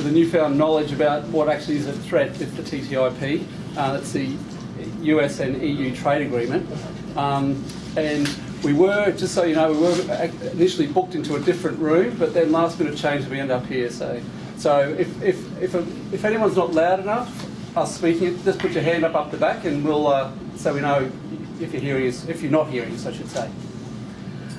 with the newfound knowledge about what actually is a threat with the TTIP. That's the US and EU trade agreement. And we were, just so you know, we were initially booked into a different room, but then last minute change we end up here. So if anyone's not loud enough, us speaking, just put your hand up the back, and we'll so we know if you're hearing us, if you're not hearing us, I should say.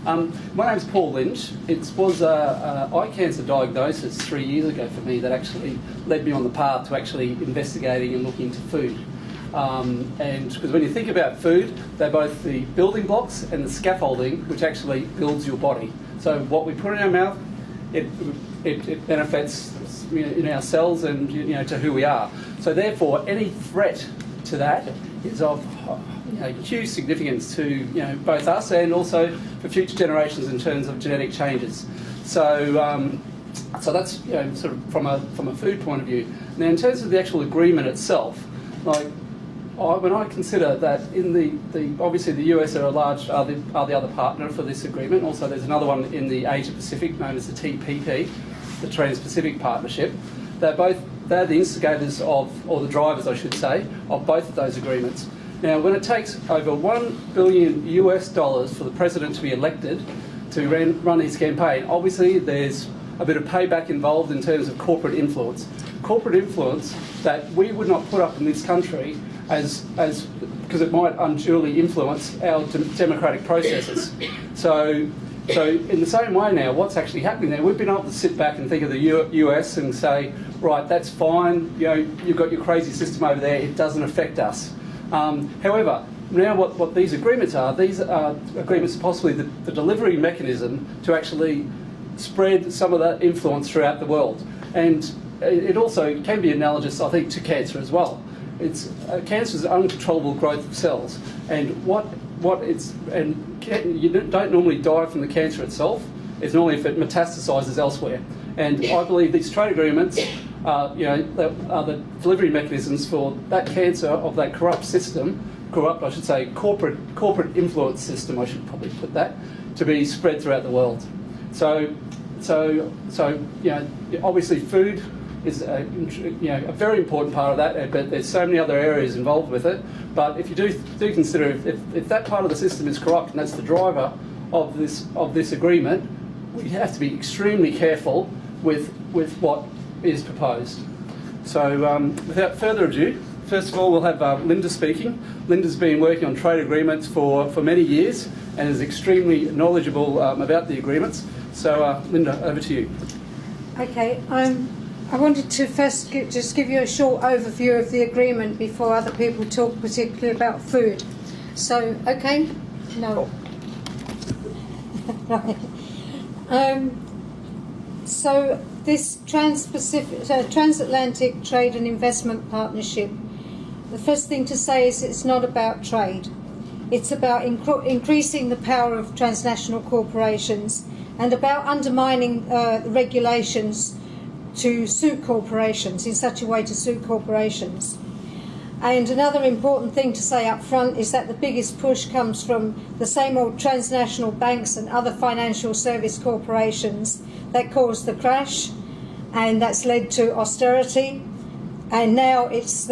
My name's Paul Lynch. It was eye cancer diagnosis 3 years ago for me that actually led me on the path to actually investigating and looking into food. And because when you think about food, they're both the building blocks and the scaffolding which actually builds your body. So what we put in our mouth, it benefits in our cells and to who we are. So therefore, any threat to that is of huge significance to both us and also for future generations in terms of genetic changes. So so that's sort of from a food point of view. Now, in terms of the actual agreement itself, like when I consider that in the obviously the US are the other partner for this agreement. Also, there's another one in the Asia Pacific known as the TPP, the Trans-Pacific Partnership. They're the instigators of, or the drivers, I should say, of both of those agreements. Now, when it takes over $1 billion US for the president to be elected to run his campaign, obviously there's a bit of payback involved in terms of corporate influence. Corporate influence that we would not put up in this country because it might unduly influence our democratic processes. So in the same way now, what's actually happening there, we've been able to sit back and think of the US and say, right, that's fine, you've got your crazy system over there, it doesn't affect us. However, now what these agreements are agreements are possibly the delivery mechanism to actually spread some of that influence throughout the world. And it also can be analogous, I think, to cancer as well. Cancer is uncontrollable growth of cells, and you don't normally die from the cancer itself. It's normally if it metastasises elsewhere. And I believe these trade agreements are the delivery mechanisms for that cancer of that corrupt, I should say, corporate influence system, I should probably put that, to be spread throughout the world. So obviously food is a very important part of that, but there's so many other areas involved with it. But if you do consider if that part of the system is corrupt and that's the driver of this agreement, we have to be extremely careful with what is proposed. So without further ado, first of all we'll have Linda speaking. Linda's been working on trade agreements for many years and is extremely knowledgeable about the agreements. So Linda, over to you. Okay. I wanted to first just give you a short overview of the agreement before other people talk particularly about food. So, okay? No. Right. So this transatlantic trade and investment partnership, the first thing to say is it's not about trade. It's about increasing the power of transnational corporations and about undermining regulations to suit corporations, in such a way to suit corporations. And another important thing to say up front is that the biggest push comes from the same old transnational banks and other financial service corporations that caused the crash, and that's led to austerity. And now it's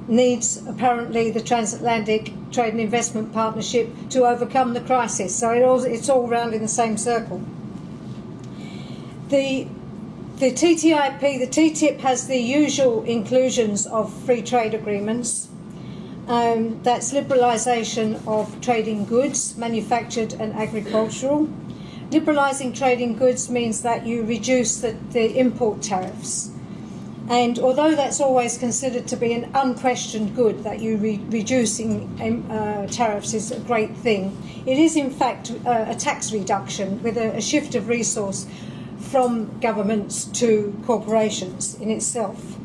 needs, apparently, the Transatlantic Trade and Investment Partnership to overcome the crisis. So it's all round in the same circle. The TTIP, the TTIP has the usual inclusions of free trade agreements. That's liberalisation of trading goods, manufactured and agricultural. Liberalising trading goods means that you reduce the import tariffs. And although that's always considered to be an unquestioned good, that you reducing tariffs is a great thing, it is in fact a tax reduction with a shift of resource from governments to corporations in itself.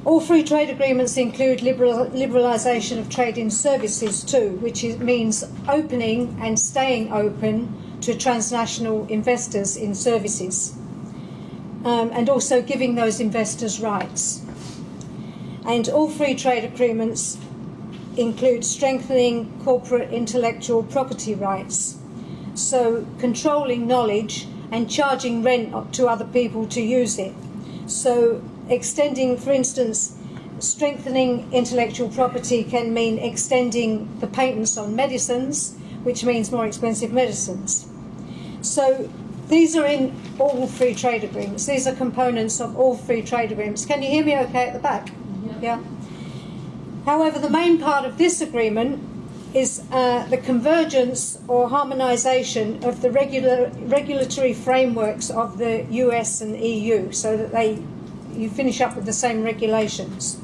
All free trade agreements include liberalisation of trade in services too, which means opening and staying open to transnational investors in services, and also giving those investors rights. And all free trade agreements include strengthening corporate intellectual property rights, so controlling knowledge and charging rent to other people to use it. So extending, for instance, strengthening intellectual property can mean extending the patents on medicines, which means more expensive medicines. So these are in all free trade agreements. These are components of all free trade agreements. Can you hear me okay at the back? Yeah. However, the main part of this agreement is the convergence or harmonisation of the regulatory frameworks of the US and EU, so that you finish up with the same regulations.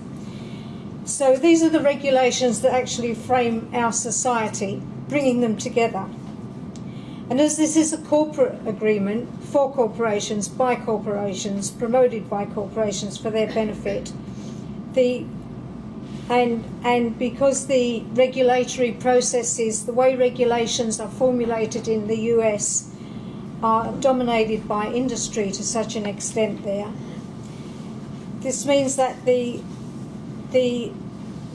So these are the regulations that actually frame our society, bringing them together. And as this is a corporate agreement for corporations, by corporations, promoted by corporations for their benefit, and because the regulatory processes, the way regulations are formulated in the US, are dominated by industry to such an extent there, this means that the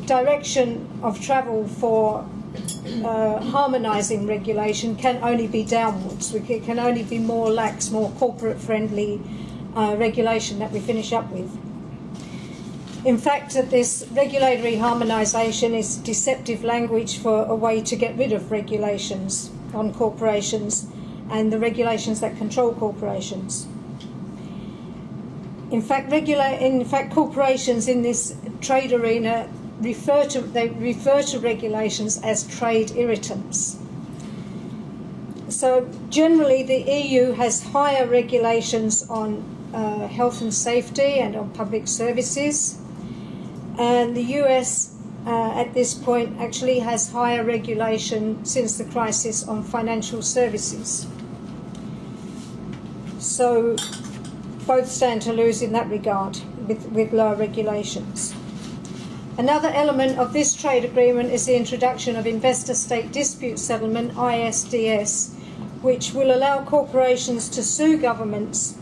direction of travel for harmonising regulation can only be downwards. It can only be more lax, more corporate-friendly regulation that we finish up with. In fact, this regulatory harmonisation is deceptive language for a way to get rid of regulations on corporations and the regulations that control corporations. In fact, corporations in this trade arena refer to regulations as trade irritants. So generally the EU has higher regulations on health and safety and on public services, and the US at this point actually has higher regulation since the crisis on financial services. So both stand to lose in that regard with lower regulations. Another element of this trade agreement is the introduction of investor-state dispute settlement, ISDS, which will allow corporations to sue governments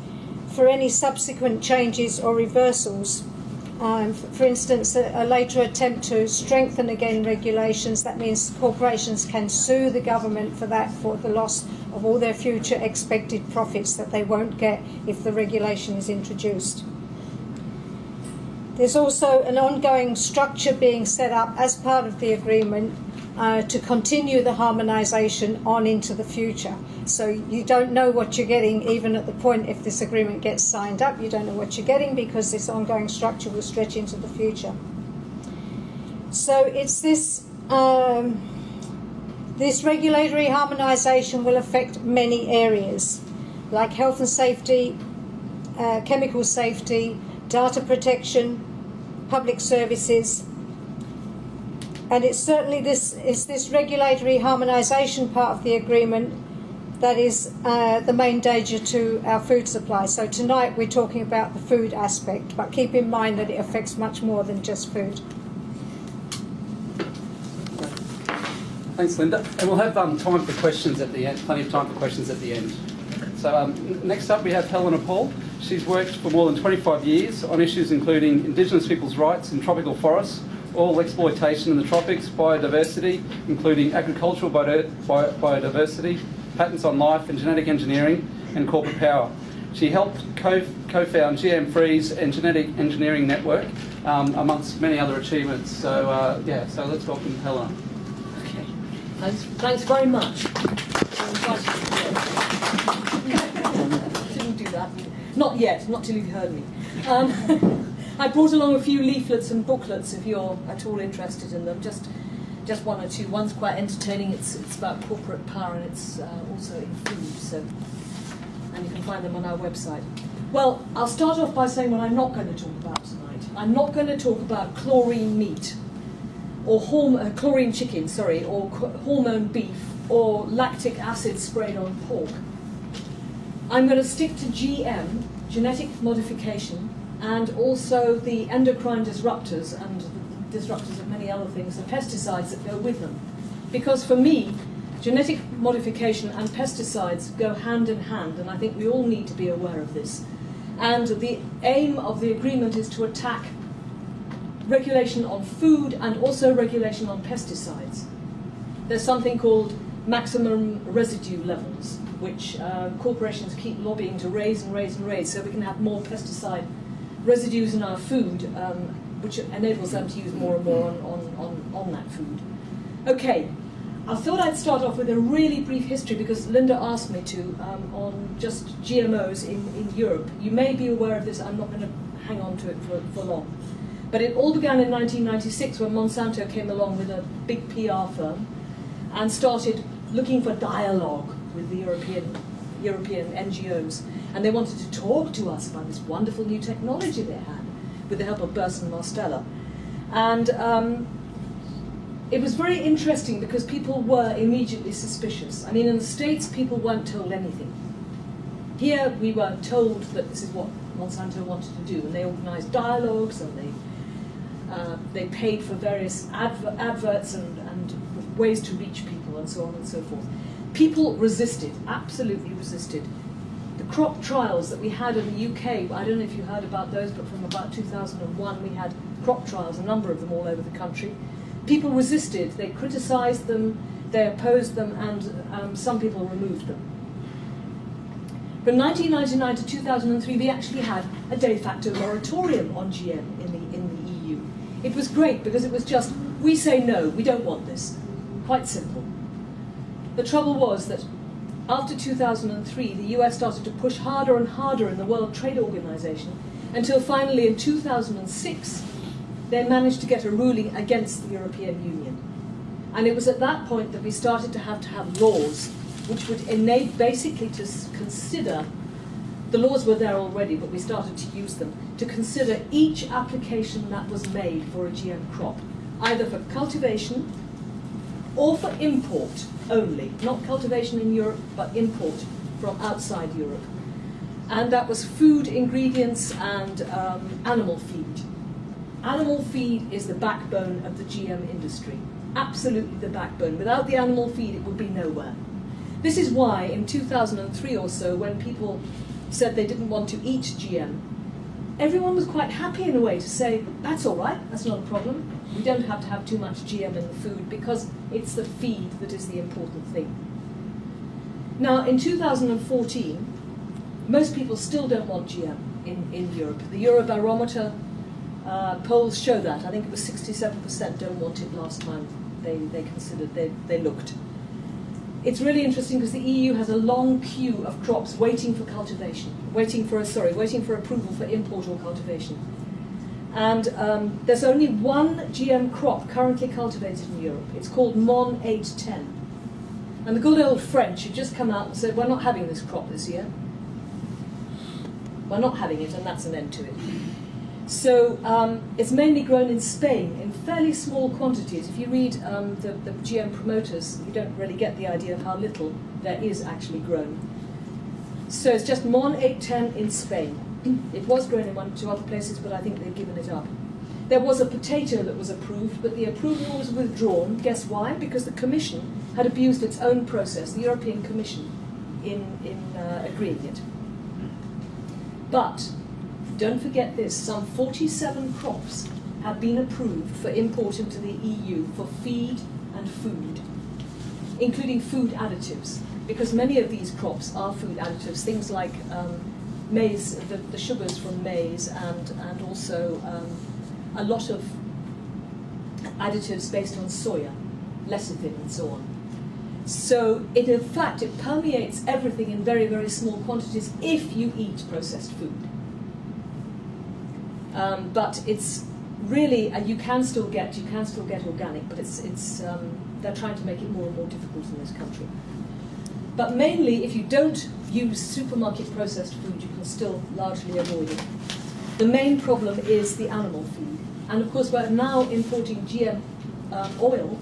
for any subsequent changes or reversals. For instance, a later attempt to strengthen again regulations, that means corporations can sue the government for that, for the loss of all their future expected profits that they won't get if the regulation is introduced. There's also an ongoing structure being set up as part of the agreement to continue the harmonisation on into the future. So you don't know what you're getting even at the point if this agreement gets signed up. You don't know what you're getting because this ongoing structure will stretch into the future. So it's this regulatory harmonisation will affect many areas like health and safety, chemical safety, data protection, public services, and it's certainly this regulatory harmonisation part of the agreement that is the main danger to our food supply. So tonight we're talking about the food aspect, but keep in mind that it affects much more than just food. Thanks, Linda. And we'll have time for questions at the end, plenty of time for questions at the end. So next up we have Helena Paul. She's worked for more than 25 years on issues including Indigenous people's rights in tropical forests, oil exploitation in the tropics, biodiversity, including agricultural biodiversity, patents on life and genetic engineering, and corporate power. She helped co-found GM Freeze and Genetic Engineering Network, amongst many other achievements. So so let's welcome Helena. Okay, thanks very much. Shouldn't do that. Not yet, not till you've heard me. I brought along a few leaflets and booklets if you're at all interested in them. Just one or two. One's quite entertaining. It's about corporate power and it's also in food. And you can find them on our website. Well, I'll start off by saying what I'm not going to talk about tonight. I'm not going to talk about chlorine meat, or chlorine chicken, or hormone beef, or lactic acid sprayed on pork. I'm going to stick to GM, genetic modification, and also the endocrine disruptors and the disruptors of many other things, the pesticides that go with them. Because for me, genetic modification and pesticides go hand in hand, and I think we all need to be aware of this. And the aim of the agreement is to attack regulation on food and also regulation on pesticides. There's something called maximum residue levels, which corporations keep lobbying to raise and raise and raise so we can have more pesticide residues in our food, which enables them to use more and more on that food. Okay, I thought I'd start off with a really brief history because Linda asked me to on just GMOs in Europe. You may be aware of this, I'm not going to hang on to it for long. But it all began in 1996 when Monsanto came along with a big PR firm and started looking for dialogue with the European NGOs. And they wanted to talk to us about this wonderful new technology they had with the help of Burson Marsteller. And it was very interesting because people were immediately suspicious. I mean, in the States, people weren't told anything. Here, we were told that this is what Monsanto wanted to do, and they organised dialogues, and they paid for various adverts and ways to reach people, and so on and so forth. People resisted, absolutely resisted. The crop trials that we had in the UK, I don't know if you heard about those, but from about 2001, we had crop trials, a number of them all over the country. People resisted, they criticised them, they opposed them, and some people removed them. From 1999 to 2003, we actually had a de facto moratorium on GM in the EU. It was great because it was just, we say no, we don't want this. Quite simple. The trouble was that after 2003, the US started to push harder and harder in the World Trade Organization until finally in 2006, they managed to get a ruling against the European Union. And it was at that point that we started to have laws which would enable basically to consider, the laws were there already, but we started to use them, to consider each application that was made for a GM crop, either for cultivation or for import only, not cultivation in Europe, but import from outside Europe. And that was food ingredients and animal feed. Animal feed is the backbone of the GM industry, absolutely the backbone. Without the animal feed, it would be nowhere. This is why in 2003 or so, when people said they didn't want to eat GM, everyone was quite happy in a way to say, that's all right, that's not a problem. We don't have to have too much GM in the food because it's the feed that is the important thing. Now, in 2014, most people still don't want GM in Europe. The Eurobarometer polls show that. I think it was 67% don't want it last time they considered, they looked. It's really interesting because the EU has a long queue of crops waiting for cultivation, waiting for approval for import or cultivation. And there's only one GM crop currently cultivated in Europe. It's called Mon 810. And the good old French had just come out and said, we're not having this crop this year. We're not having it, and that's an end to it. So it's mainly grown in Spain in fairly small quantities. If you read the GM promoters, you don't really get the idea of how little there is actually grown. So it's just Mon 810 in Spain. It was grown in 1 or 2 other places, but I think they've given it up. There was a potato that was approved, but the approval was withdrawn. Guess why? Because the Commission had abused its own process, the European Commission, in agreeing it. But don't forget this, some 47 crops have been approved for import into the EU for feed and food, including food additives, because many of these crops are food additives, things like maize, the sugars from maize, and also a lot of additives based on soya, lecithin and so on. So in fact, it permeates everything in very, very small quantities if you eat processed food. But it's really, you can still get organic, but they're trying to make it more and more difficult in this country. But mainly, if you don't use supermarket processed food, you can still largely avoid it. The main problem is the animal feed. And of course, we're now importing GM oil,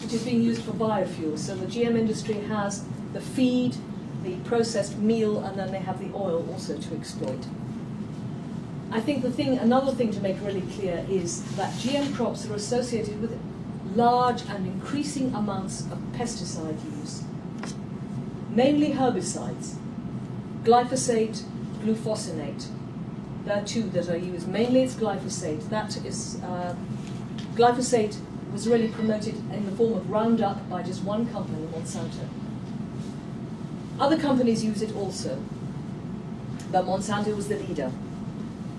which is being used for biofuels. So the GM industry has the feed, the processed meal, and then they have the oil also to exploit. I think another thing to make really clear is that GM crops are associated with large and increasing amounts of pesticide use, mainly herbicides, glyphosate, glufosinate. There are two that are used. Mainly it's glyphosate. That is, glyphosate was really promoted in the form of Roundup by just one company, Monsanto. Other companies use it also, but Monsanto was the leader.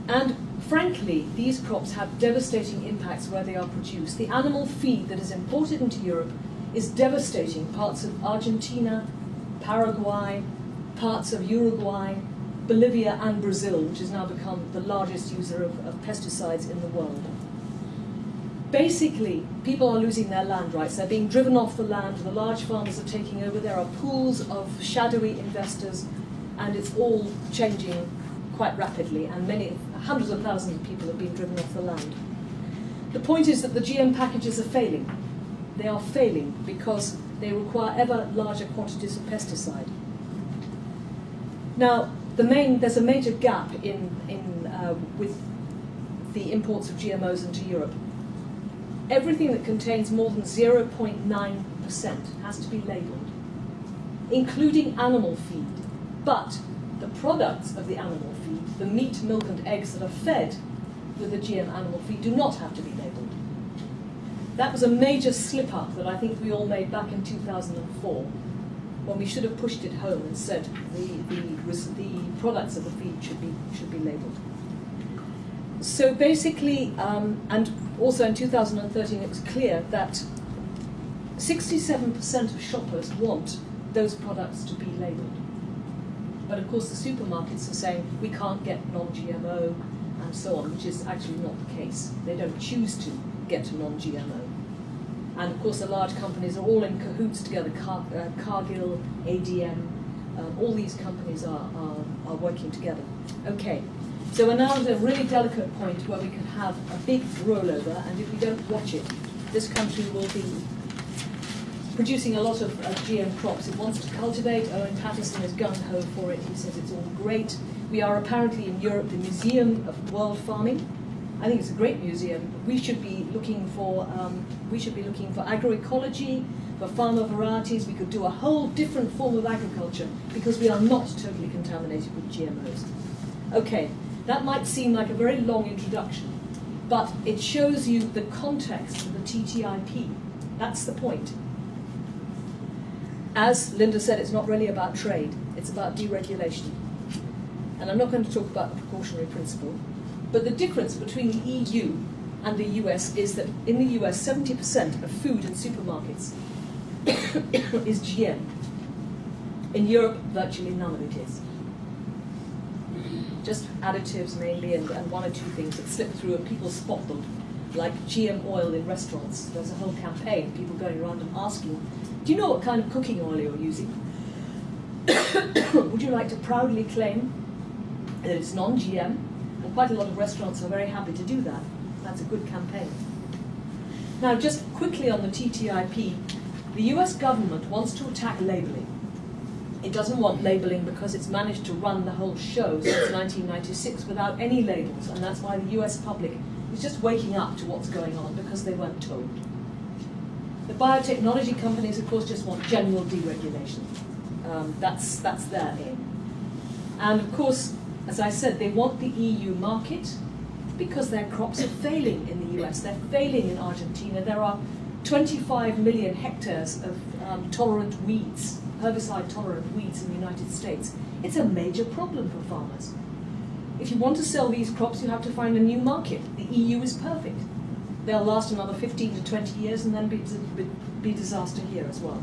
And frankly, these crops have devastating impacts where they are produced. The animal feed that is imported into Europe is devastating parts of Argentina, Paraguay, parts of Uruguay, Bolivia and Brazil, which has now become the largest user of pesticides in the world. Basically, people are losing their land rights. They're being driven off the land. The large farmers are taking over. There are pools of shadowy investors, and it's all changing quite rapidly, and hundreds of thousands of people have been driven off the land. The point is that the GM packages are failing. They are failing because they require ever larger quantities of pesticide. Now, there's a major gap with the imports of GMOs into Europe. Everything that contains more than 0.9% has to be labelled, including animal feed. But the products of the animal feed, the meat, milk and eggs that are fed with the GM animal feed, do not have to be labelled. That was a major slip-up that I think we all made back in 2004, when we should have pushed it home and said the products of the feed should be labelled. So basically, and also in 2013 it was clear that 67% of shoppers want those products to be labelled. But of course the supermarkets are saying we can't get non-GMO and so on, which is actually not the case. They don't choose to get non-GMO. And of course the large companies are all in cahoots together, Cargill, ADM, all these companies are working together. Okay, so we're now at a really delicate point where we can have a big rollover, and if we don't watch it, this country will be producing a lot of GM crops. It wants to cultivate. Owen Paterson is gung-ho for it. He says it's all great. We are apparently in Europe the Museum of World Farming. I think it's a great museum. We should be looking for agroecology, for farmer varieties. We could do a whole different form of agriculture because we are not totally contaminated with GMOs. Okay, that might seem like a very long introduction, but it shows you the context of the TTIP. That's the point. As Linda said, it's not really about trade, it's about deregulation. And I'm not going to talk about the precautionary principle, but the difference between the EU and the US is that in the US, 70% of food in supermarkets is GM. In Europe, virtually none of it is. Just additives mainly, and one or two things that slip through and people spot them, like GM oil in restaurants. There's a whole campaign, people going around and asking, do you know what kind of cooking oil you're using? Would you like to proudly claim that it's non-GM? And quite a lot of restaurants are very happy to do that. That's a good campaign. Now, just quickly on the TTIP, the US government wants to attack labelling. It doesn't want labelling because it's managed to run the whole show since 1996 without any labels, and that's why the US public is just waking up to what's going on because they weren't told. The biotechnology companies, of course, just want general deregulation. That's their aim. And of course, as I said, they want the EU market because their crops are failing in the US. They're failing in Argentina. There are 25 million hectares of tolerant weeds, herbicide-tolerant weeds in the United States. It's a major problem for farmers. If you want to sell these crops, you have to find a new market. The EU is perfect. They'll last another 15 to 20 years and then be disaster here as well.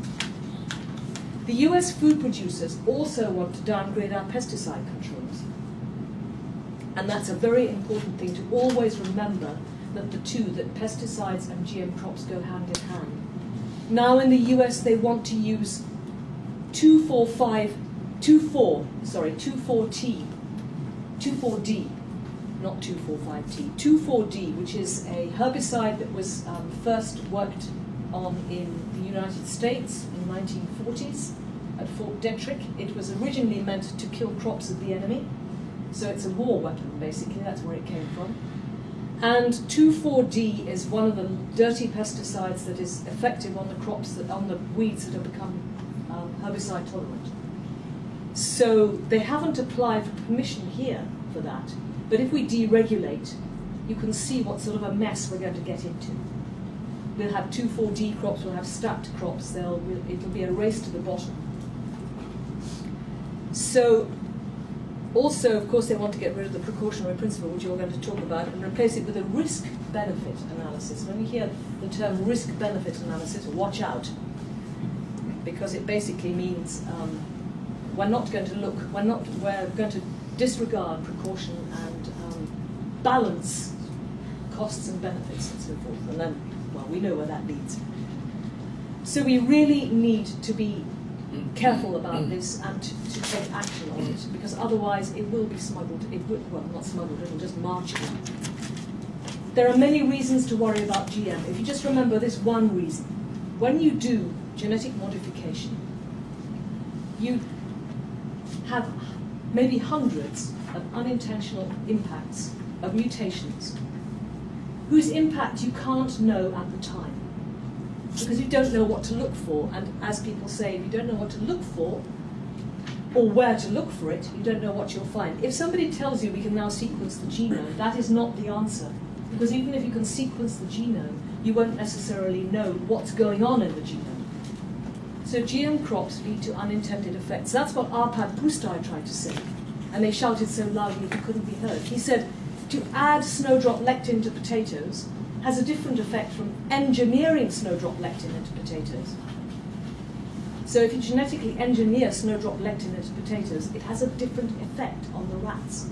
The US food producers also want to downgrade our pesticide controls. And that's a very important thing to always remember, that that pesticides and GM crops go hand in hand. Now in the US they want to use 2,4-D, not 2,4,5-T, 2,4-D, which is a herbicide that was first worked on in the United States in the 1940s at Fort Detrick. It was originally meant to kill crops of the enemy, so it's a war weapon basically, that's where it came from. And 2,4-D is one of the dirty pesticides that is effective on the crops, on the weeds that have become herbicide tolerant. So they haven't applied for permission here for that. But if we deregulate, you can see what sort of a mess we're going to get into. We'll have 2,4-D crops, we'll have stacked crops, it'll be a race to the bottom. So Also, of course, they want to get rid of the precautionary principle, which you're going to talk about, and replace it with a risk-benefit analysis. When you hear the term risk-benefit analysis, watch out, because it basically means we're going to disregard precaution and balance costs and benefits and so forth. And then, well, we know where that leads. So we really need to be careful about this and to take action on it, because otherwise it will be smuggled. It will, well, not smuggled, it will just march in. There are many reasons to worry about GM. If you just remember this one reason, when you do genetic modification, you have maybe hundreds of unintentional impacts of mutations whose impact you can't know at the time, because you don't know what to look for. And as people say, if you don't know what to look for, or where to look for it, you don't know what you'll find. If somebody tells you we can now sequence the genome, that is not the answer. Because even if you can sequence the genome, you won't necessarily know what's going on in the genome. So GM crops lead to unintended effects. That's what Arpad Pusztai tried to say. And they shouted so loudly he couldn't be heard. He said, to add snowdrop lectin to potatoes has a different effect from engineering snowdrop lectin into potatoes. So if you genetically engineer snowdrop lectin into potatoes, it has a different effect on the rats.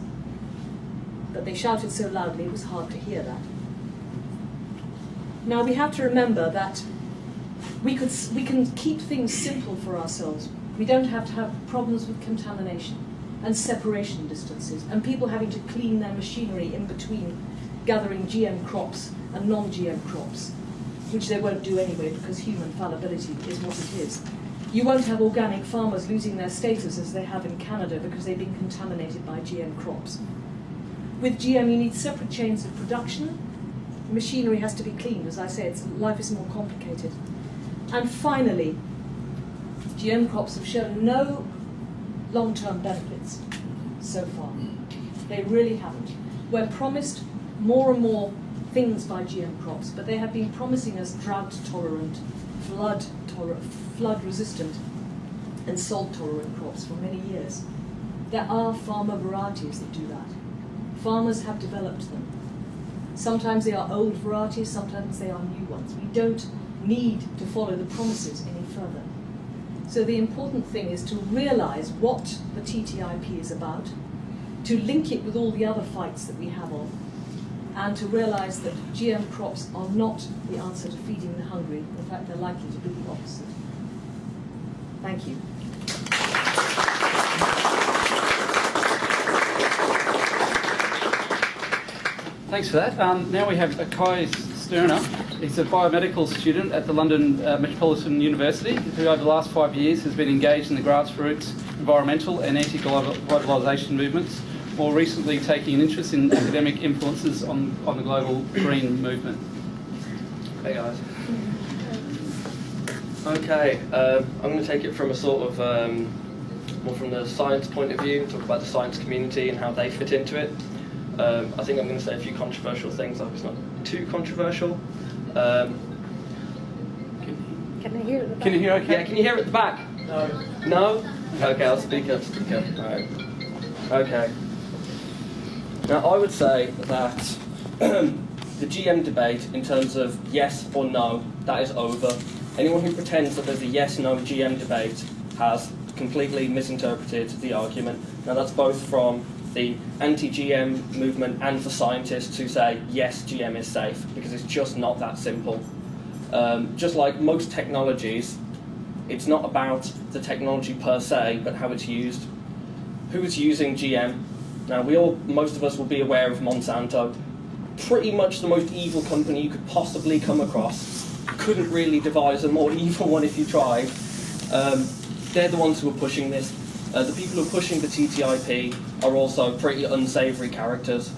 But they shouted so loudly it was hard to hear that. Now we have to remember that we can keep things simple for ourselves. We don't have to have problems with contamination and separation distances and people having to clean their machinery in between gathering GM crops and non-GM crops, which they won't do anyway because human fallibility is what it is. You won't have organic farmers losing their status as they have in Canada because they've been contaminated by GM crops. With GM, you need separate chains of production. The machinery has to be cleaned. As I say, life is more complicated. And finally, GM crops have shown no long-term benefits so far. They really haven't. We're promised more and more things by GM crops, but they have been promising us drought-tolerant, flood-resistant, and salt-tolerant crops for many years. There are farmer varieties that do that. Farmers have developed them. Sometimes they are old varieties, sometimes they are new ones. We don't need to follow the promises any further. So the important thing is to realise what the TTIP is about, to link it with all the other fights that we have on, and to realise that GM crops are not the answer to feeding the hungry. In fact, they're likely to be the opposite. Thank you. Thanks for that. Now we have Kai Sterner. He's a biomedical student at the London Metropolitan University who over the last 5 years has been engaged in the grassroots environmental and anti-globalisation movements, more recently taking an interest in academic influences on the global green movement. Hey guys. Okay, I'm going to take it from a sort of more from the science point of view, talk about the science community and how they fit into it. I think I'm going to say a few controversial things. I hope it's not too controversial. Can I hear it? Can you hear okay? Yeah, can you hear it at the back? No. No? Okay, I'll speak up. Alright. Okay. Now, I would say that the GM debate, in terms of yes or no, that is over. Anyone who pretends that there's a yes-no GM debate has completely misinterpreted the argument. Now, that's both from the anti-GM movement and the scientists who say, yes, GM is safe, because it's just not that simple. Just like most technologies, it's not about the technology per se, but how it's used. Who is using GM? Now, most of us will be aware of Monsanto. Pretty much the most evil company you could possibly come across. Couldn't really devise a more evil one if you tried. They're the ones who are pushing this. The people who are pushing the TTIP are also pretty unsavoury characters.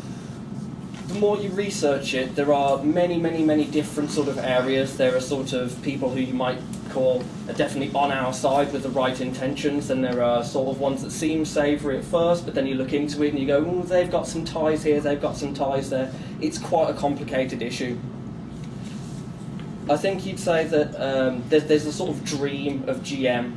The more you research it, there are many, many, many different sort of areas. There are sort of people who you might call are definitely on our side with the right intentions, and there are sort of ones that seem savoury at first, but then you look into it and you go, oh, they've got some ties here, they've got some ties there. It's quite a complicated issue. I think you'd say that there's a sort of dream of GM.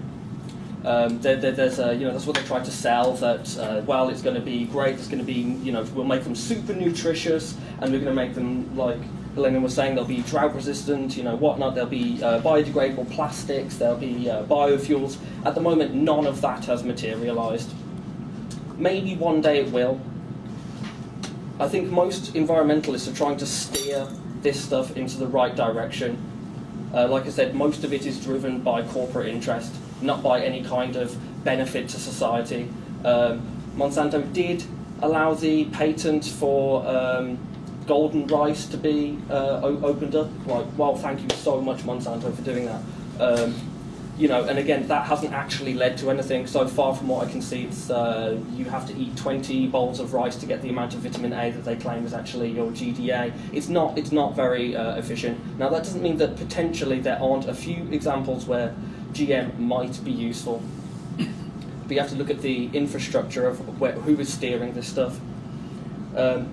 There's that's what they try to sell, that well, it's going to be great, it's going to be, we'll make them super nutritious, and we're going to make them, like Helena was saying, they'll be drought resistant, whatnot, there'll be biodegradable plastics, there'll be biofuels. At the moment, none of that has materialised. Maybe one day it will. I think most environmentalists are trying to steer this stuff into the right direction. Like I said, most of it is driven by corporate interest, not by any kind of benefit to society. Monsanto did allow the patent for golden rice to be opened up. Like, well, thank you so much, Monsanto, for doing that. And again, that hasn't actually led to anything. So far from what I can see, it's you have to eat 20 bowls of rice to get the amount of vitamin A that they claim is actually your GDA. It's not very efficient. Now, that doesn't mean that potentially there aren't a few examples where GM might be useful. But you have to look at the infrastructure of who is steering this stuff. A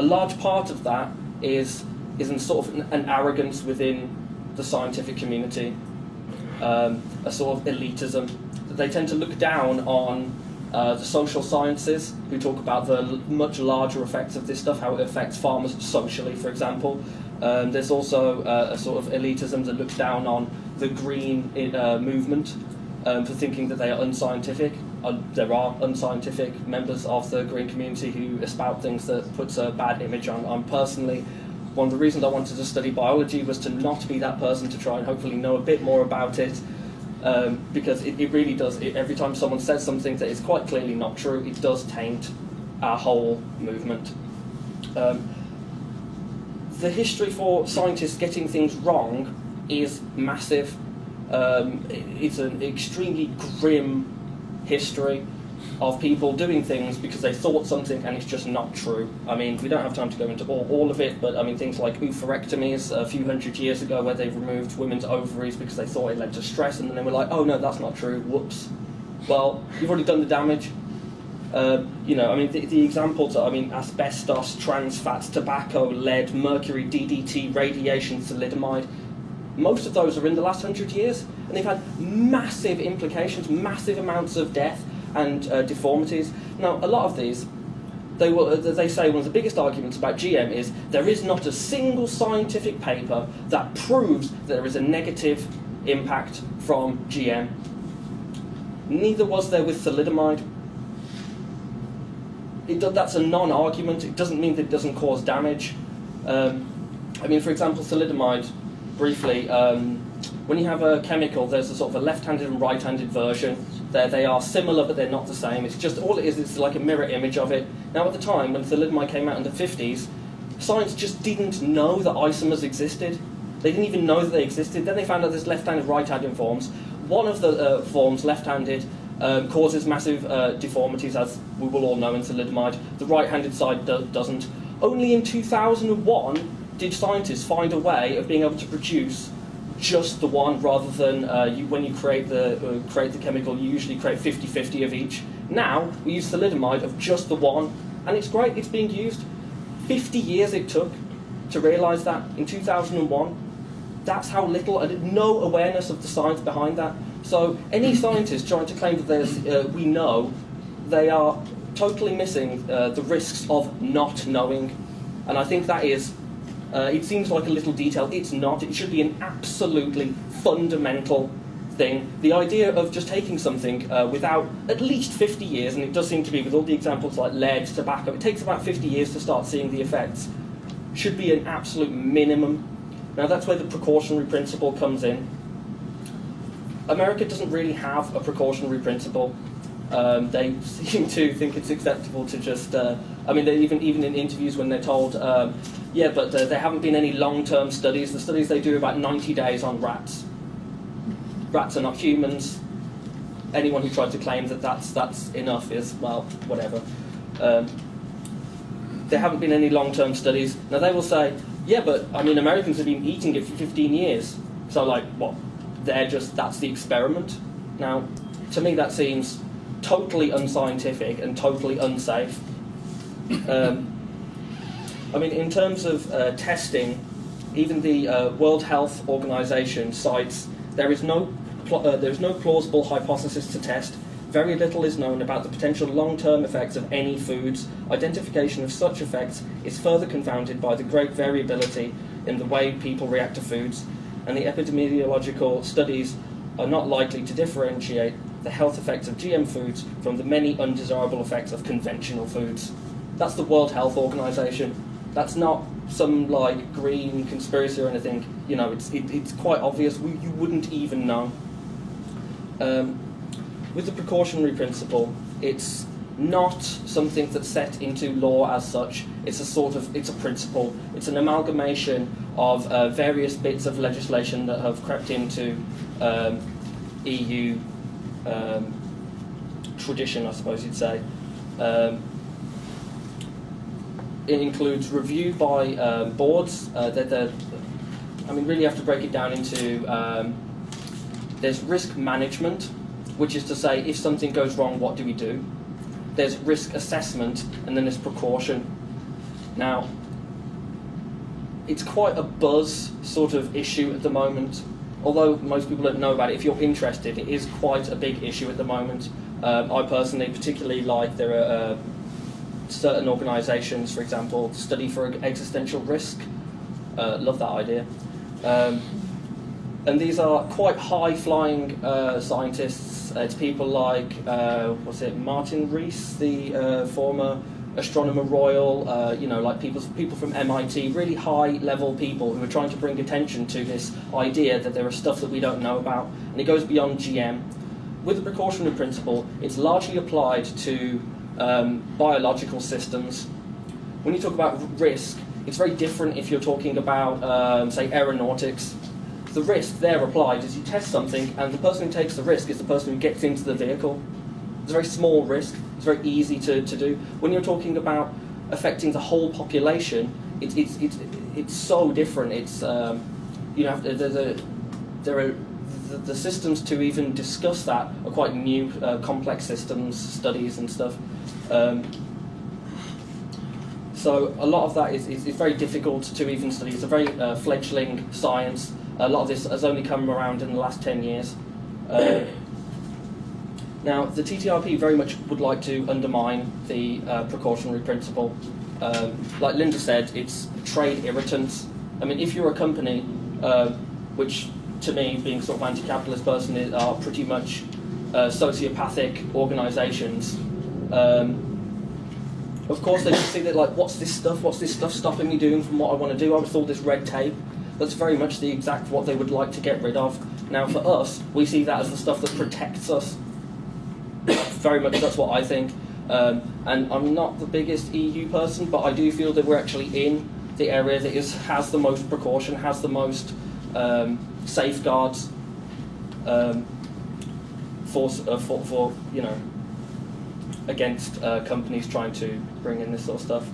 large part of that is in sort of an arrogance within the scientific community. A sort of elitism, that they tend to look down on the social sciences, who talk about the much larger effects of this stuff, how it affects farmers socially, for example. There's also a sort of elitism that looks down on the green movement for thinking that they are unscientific. There are unscientific members of the green community who espout things that puts a bad image on personally. One of the reasons I wanted to study biology was to not be that person, to try and hopefully know a bit more about it, because it really does. Every time someone says something that is quite clearly not true, it does taint our whole movement. The history for scientists getting things wrong is massive. It's an extremely grim history of people doing things because they thought something and it's just not true. I mean, we don't have time to go into all of it, but I mean, things like oophorectomies a few hundred years ago, where they removed women's ovaries because they thought it led to stress, and then they were like, oh no, that's not true, whoops. Well, you've already done the damage. I mean, the examples are, asbestos, trans fats, tobacco, lead, mercury, DDT, radiation, thalidomide. Most of those are in the last 100 years, and they've had massive implications, massive amounts of death and deformities. Now, a lot of these, they say one of the biggest arguments about GM is there is not a single scientific paper that proves that there is a negative impact from GM. Neither was there with thalidomide. That's a non-argument. It doesn't mean that it doesn't cause damage. For example, thalidomide, briefly, when you have a chemical, there's a sort of a left-handed and right-handed version. They are similar, but they're not the same. It's just, all it is, it's like a mirror image of it. Now, at the time, when thalidomide came out in the 50s, science just didn't know that isomers existed. They didn't even know that they existed. Then they found out there's left-handed, right-handed forms. One of the forms, left-handed, causes massive deformities, as we will all know in thalidomide. The right-handed side doesn't. Only in 2001 did scientists find a way of being able to produce just the one, rather than when you create the chemical, you usually create 50-50 of each. Now we use thalidomide of just the one, and it's great. It's being used. 50 years it took to realise that in 2001. That's how little, and no awareness of the science behind that. So any scientist trying to claim that there's we know, they are totally missing the risks of not knowing, and I think that is. It seems like a little detail. It's not. It should be an absolutely fundamental thing. The idea of just taking something without at least 50 years, and it does seem to be with all the examples like lead, tobacco, it takes about 50 years to start seeing the effects, should be an absolute minimum. Now that's where the precautionary principle comes in. America doesn't really have a precautionary principle. They seem to think it's acceptable to just... they even in interviews when they're told, but there haven't been any long-term studies. The studies they do are about 90 days on rats. Rats are not humans. Anyone who tries to claim that that's enough is, well, whatever. There haven't been any long-term studies. Now they will say, Americans have been eating it for 15 years. So what? That's the experiment. Now, to me that seems totally unscientific and totally unsafe. In terms of testing, even the World Health Organization cites there is no there's no plausible hypothesis to test. Very little is known about the potential long-term effects of any foods. Identification of such effects is further confounded by the great variability in the way people react to foods, and the epidemiological studies are not likely to differentiate the health effects of GM foods from the many undesirable effects of conventional foods. That's the World Health Organization. That's not some like green conspiracy or anything. You know, it's quite obvious. You wouldn't even know. With the precautionary principle, it's not something that's set into law as such. It's a principle. It's an amalgamation of various bits of legislation that have crept into EU tradition, I suppose you'd say. It includes review by boards. Really you have to break it down into there's risk management, which is to say if something goes wrong, what do we do? There's risk assessment, and then there's precaution. Now, it's quite a buzz sort of issue at the moment. Although most people don't know about it, if you're interested, it is quite a big issue at the moment. I personally particularly like there are certain organisations, for example, study for existential risk. Love that idea. And these are quite high-flying scientists. It's people like, Martin Rees, the former astronomer royal, like people from MIT, really high-level people who are trying to bring attention to this idea that there is stuff that we don't know about, and it goes beyond GM. With the precautionary principle, it's largely applied to biological systems. When you talk about risk, it's very different if you're talking about, say, aeronautics. The risk there applied is you test something, and the person who takes the risk is the person who gets into the vehicle. It's a very small risk. It's very easy to do. When you're talking about affecting the whole population, it's so different. It's the systems to even discuss that are quite new, complex systems studies and stuff. So a lot of that is very difficult to even study. It's a very fledgling science. A lot of this has only come around in the last 10 years. Now, the TTIP very much would like to undermine the precautionary principle. Like Linda said, it's trade irritants. I mean, if you're a company, which to me, being sort of anti-capitalist person, are pretty much sociopathic organisations, of course they just see that, like, what's this stuff stopping me doing from what I want to do? I with all this red tape. That's very much the exact what they would like to get rid of. Now for us, we see that as the stuff that protects us. Very much that's what I think. And I'm not the biggest EU person, but I do feel that we're actually in the area that has the most precaution, has the most safeguards for against companies trying to bring in this sort of stuff.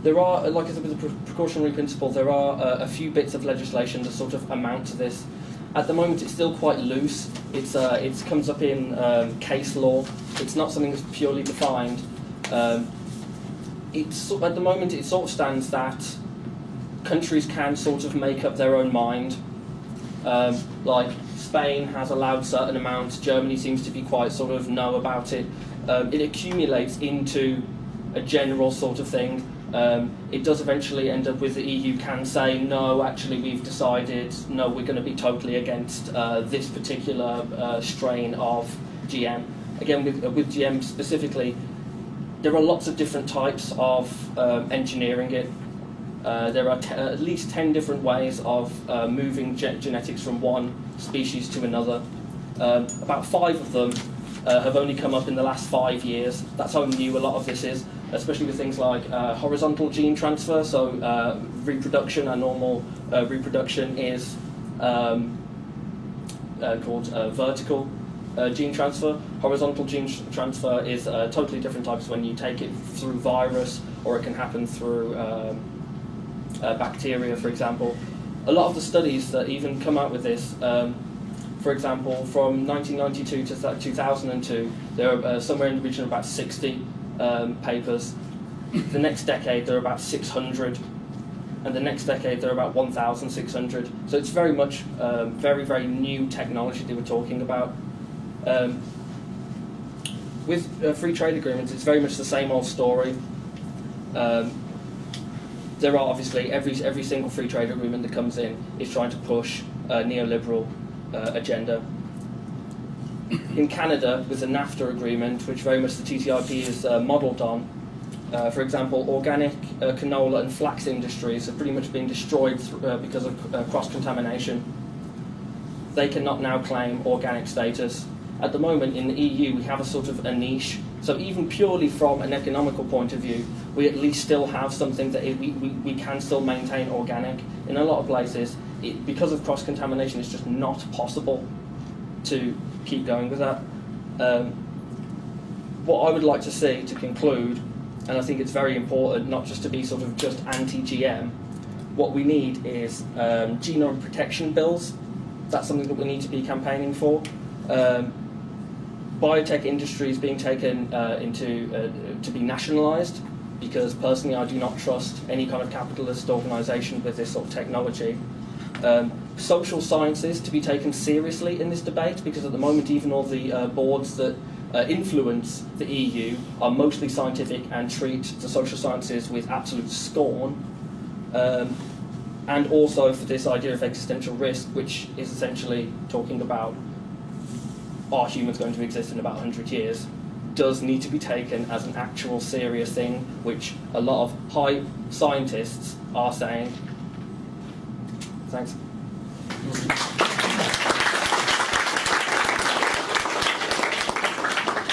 There are, like I said, with the precautionary principle, there are a few bits of legislation that sort of amount to this. At the moment, it's still quite loose. It comes up in case law. It's not something that's purely defined. At the moment, it sort of stands that countries can sort of make up their own mind. Like Spain has allowed certain amounts. Germany seems to be quite sort of no about it. It accumulates into a general sort of thing. It does eventually end up with the EU can say, no, actually we've decided, no, we're going to be totally against this particular strain of GM. Again, with GM specifically, there are lots of different types of engineering it. There are at least 10 different ways of moving genetics from one species to another. About 5 of them have only come up in the last 5 years. That's how new a lot of this is, especially with things like horizontal gene transfer. So reproduction, and normal reproduction is called vertical gene transfer. Horizontal gene transfer is totally different types when you take it through virus, or it can happen through bacteria, for example. A lot of the studies that even come out with this, for example, from 1992 to 2002, there are somewhere in the region of about 60 papers. The next decade, there are about 600. and the next decade they're about 1,600. So it's very much very, very new technology that we're talking about. With free trade agreements, it's very much the same old story. There are obviously every single free trade agreement that comes in is trying to push a neoliberal agenda. In Canada, with the NAFTA agreement, which very much the TTIP is modelled on, for example, organic canola and flax industries have pretty much been destroyed because of cross-contamination. They cannot now claim organic status. At the moment in the EU we have a sort of a niche, so even purely from an economical point of view we at least still have something that we can still maintain organic. In a lot of places, because of cross-contamination, it's just not possible to keep going with that. What I would like to see to conclude, and I think it's very important not just to be sort of just anti-GM, what we need is genome protection bills. That's something that we need to be campaigning for. Biotech industry is being taken to be nationalised, because personally I do not trust any kind of capitalist organisation with this sort of technology. Social sciences to be taken seriously in this debate, because at the moment even all the boards that influence the EU are mostly scientific and treat the social sciences with absolute scorn. And also for this idea of existential risk, which is essentially talking about, are humans going to exist in about 100 years, does need to be taken as an actual serious thing, which a lot of high scientists are saying. Thanks.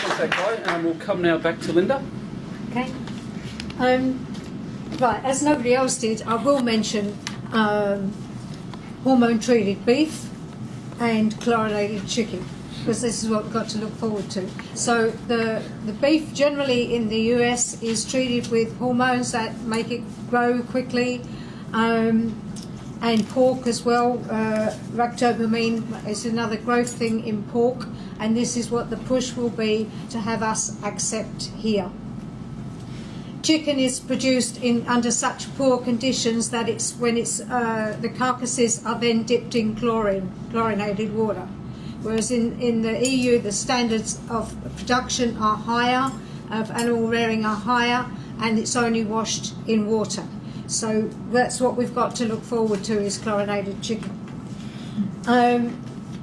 Thanks, Guy. And we'll come now back to Linda. Okay. Right, as nobody else did, I will mention hormone-treated beef and chlorinated chicken, because this is what we've got to look forward to. So the beef generally in the US is treated with hormones that make it grow quickly, and pork as well. Ractopamine is another growth thing in pork, and this is what the push will be to have us accept here. Chicken is produced under such poor conditions that the carcasses are then dipped in chlorinated water. Whereas in the EU, the standards of production are higher, of animal rearing are higher, and it's only washed in water. So that's what we've got to look forward to, is chlorinated chicken.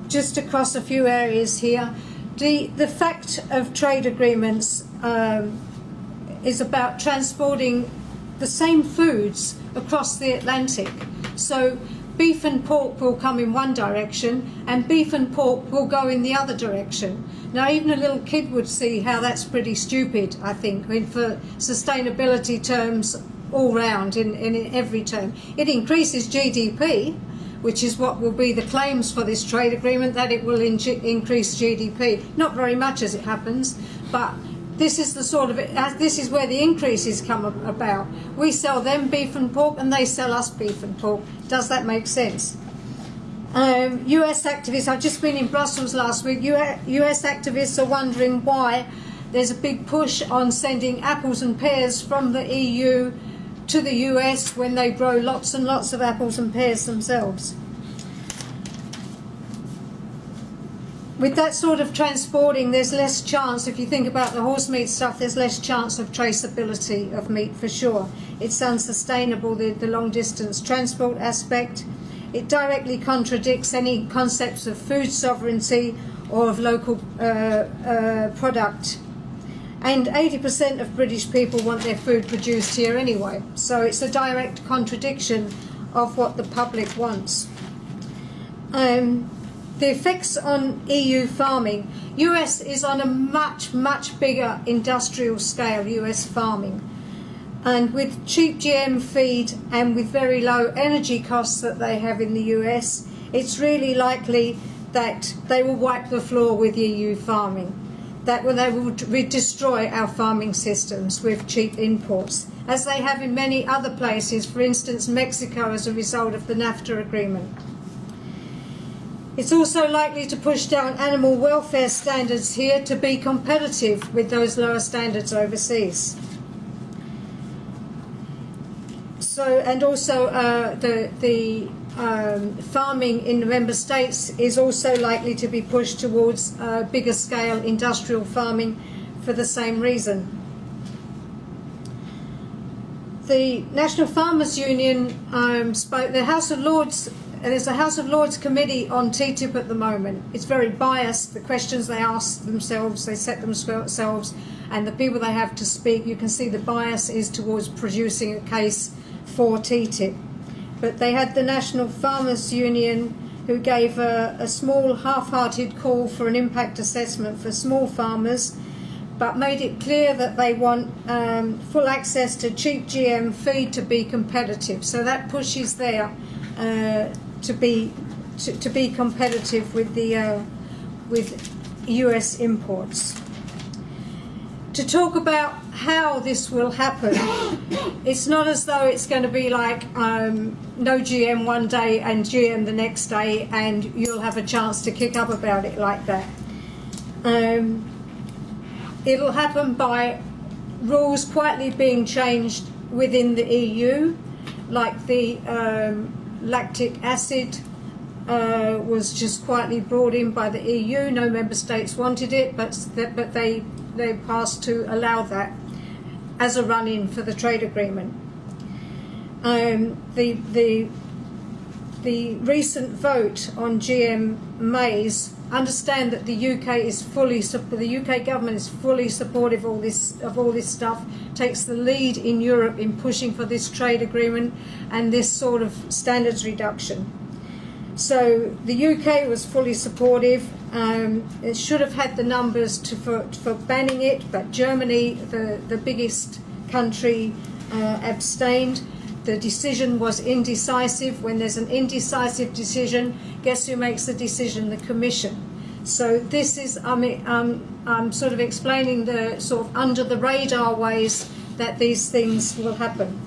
Just across a few areas here, the fact of trade agreements is about transporting the same foods across the Atlantic. So beef and pork will come in one direction, and beef and pork will go in the other direction. Now, even a little kid would see how that's pretty stupid, I think, for sustainability terms all round, in every term. It increases GDP, which is what will be the claims for this trade agreement, that it will increase GDP. Not very much as it happens, but this is this is where the increases come about. We sell them beef and pork, and they sell us beef and pork. Does that make sense? US activists, I've just been in Brussels last week, US activists are wondering why there's a big push on sending apples and pears from the EU to the US when they grow lots and lots of apples and pears themselves. With that sort of transporting, there's less chance, if you think about the horse meat stuff, there's less chance of traceability of meat for sure. It's unsustainable, the long distance transport aspect. It directly contradicts any concepts of food sovereignty or of local product. And 80% of British people want their food produced here anyway. So it's a direct contradiction of what the public wants. The effects on EU farming. US is on a much, much bigger industrial scale, US farming. And with cheap GM feed and with very low energy costs that they have in the US, it's really likely that they will wipe the floor with EU farming. That they will destroy our farming systems with cheap imports, as they have in many other places, for instance Mexico, as a result of the NAFTA agreement. It's also likely to push down animal welfare standards here to be competitive with those lower standards overseas. and also the farming in the member states is also likely to be pushed towards bigger scale industrial farming for the same reason. The National Farmers Union spoke. The House of Lords. There's a House of Lords committee on TTIP at the moment. It's very biased. The questions they ask themselves, they set themselves, and the people they have to speak, you can see the bias is towards producing a case for TTIP. But they had the National Farmers Union who gave a small half-hearted call for an impact assessment for small farmers, but made it clear that they want full access to cheap GM feed to be competitive. So that pushes there to be competitive with the with US imports. To talk about how this will happen, it's not as though it's going to be like no GM one day and GM the next day and you'll have a chance to kick up about it like that. It'll happen by rules quietly being changed within the EU, like the lactic acid was just quietly brought in by the EU. No member states wanted it, but they passed to allow that as a run-in for the trade agreement. The recent vote on GM maize. Understand that the UK government is fully supportive of all this stuff. Takes the lead in Europe in pushing for this trade agreement and this sort of standards reduction. So the UK was fully supportive. It should have had the numbers for banning it, but Germany, the biggest country, abstained. The decision was indecisive. When there's an indecisive decision, guess who makes the decision? The Commission. So this is, I'm sort of explaining the sort of under the radar ways that these things will happen.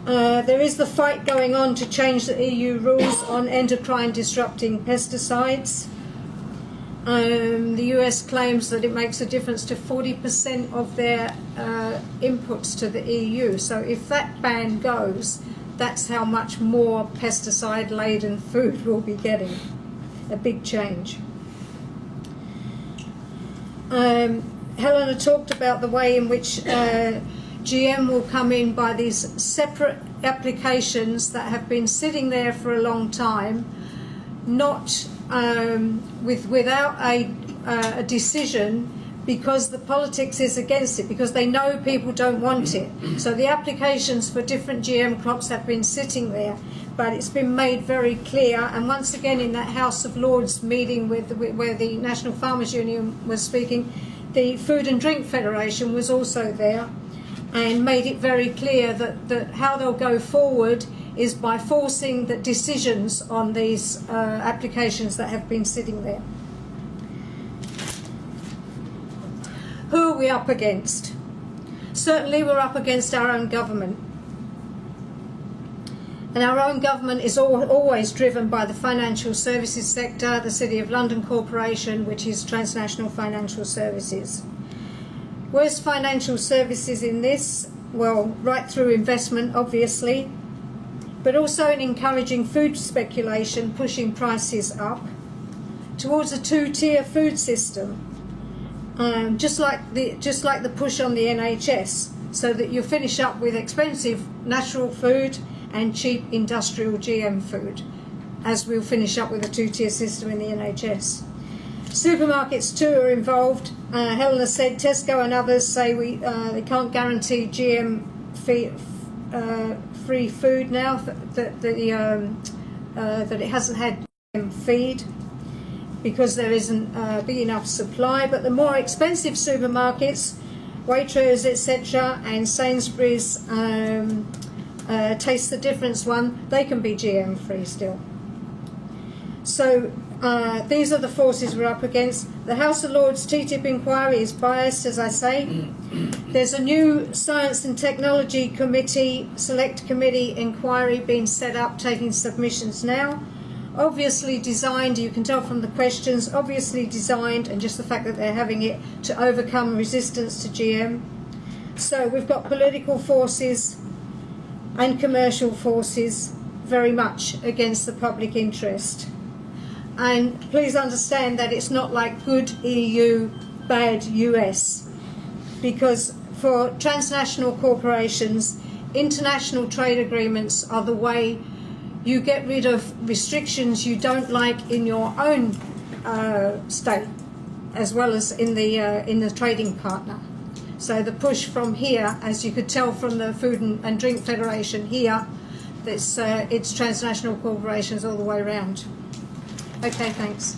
There is the fight going on to change the EU rules on endocrine disrupting pesticides. The US claims that it makes a difference to 40% of their inputs to the EU. So if that ban goes, that's how much more pesticide-laden food we'll be getting. A big change. Helena talked about the way in which GM will come in by these separate applications that have been sitting there for a long time, not without a decision, because the politics is against it, because they know people don't want it. So the applications for different GM crops have been sitting there, but it's been made very clear. And once again, in that House of Lords meeting where the National Farmers Union was speaking, the Food and Drink Federation was also there and made it very clear that how they'll go forward is by forcing the decisions on these applications that have been sitting there. Who are we up against? Certainly we're up against our own government. And our own government is always driven by the financial services sector, the City of London Corporation, which is transnational financial services. Where's financial services in this? Well, right through investment, obviously, but also in encouraging food speculation, pushing prices up towards a two-tier food system, just like the push on the NHS, so that you finish up with expensive natural food and cheap industrial GM food, as we'll finish up with a two-tier system in the NHS. Supermarkets too are involved. Helena said Tesco and others say they can't guarantee GM free food now, that it hasn't had GM feed because there isn't big enough supply. But the more expensive supermarkets, Waitrose, etc., and Sainsbury's, Taste the Difference one, they can be GM free still. So these are the forces we're up against. The House of Lords TTIP inquiry is biased, as I say. There's a new Science and Technology Committee, Select Committee inquiry being set up, taking submissions now. Obviously designed, you can tell from the questions, obviously designed, and just the fact that they're having it, to overcome resistance to GM. So we've got political forces and commercial forces very much against the public interest. And please understand that it's not like good EU, bad US, because for transnational corporations, international trade agreements are the way you get rid of restrictions you don't like in your own state, as well as in the trading partner. So the push from here, as you could tell from the Food and Drink Federation here, it's transnational corporations all the way around. Okay, thanks.